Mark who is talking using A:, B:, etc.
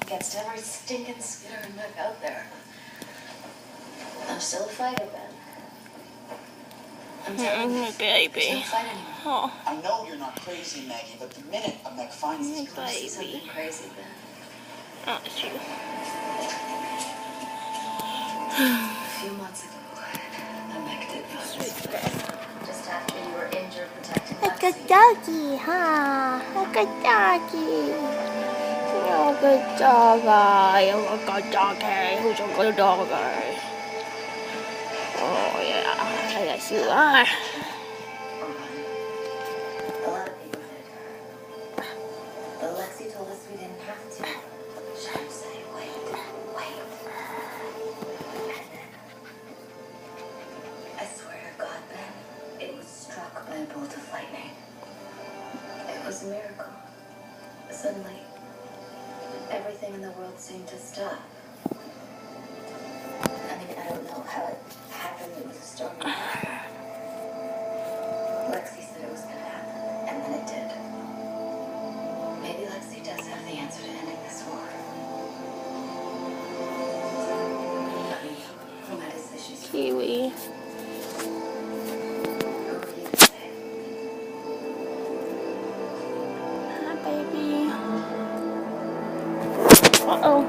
A: Gets to every stinking skitter and Mick out there. I'm still a fighter, Ben. I'm telling you,
B: baby.
A: there's no fight anymore.
B: Oh,
C: I know you're not crazy, Maggie, but the minute a Mech finds this
A: You want to see something crazy, Ben?
B: oh, it's you.
A: A few months ago, a Mech did find this place. Just after you were injured protecting
B: Like a
A: Lexi.
B: doggy, huh? Like a doggy. You're a good doggy. You're a good doggy. Who's a good doggy? Oh, yeah. Yes, you are.
A: A lot of people did. But Lexi told us we didn't have to. She would say, wait. And then, I swear to God, Ben, it was struck by a bolt of lightning. It was a miracle. Suddenly, everything in the world seemed to stop. I mean, I don't know how it happened. It was a storm. Lexi said it was going to happen, and then it did. Maybe Lexi does have the answer to ending this war. I mean, who might say she's
B: Kiwi.
A: Who are you to say?
B: Hi, baby. Uh-oh.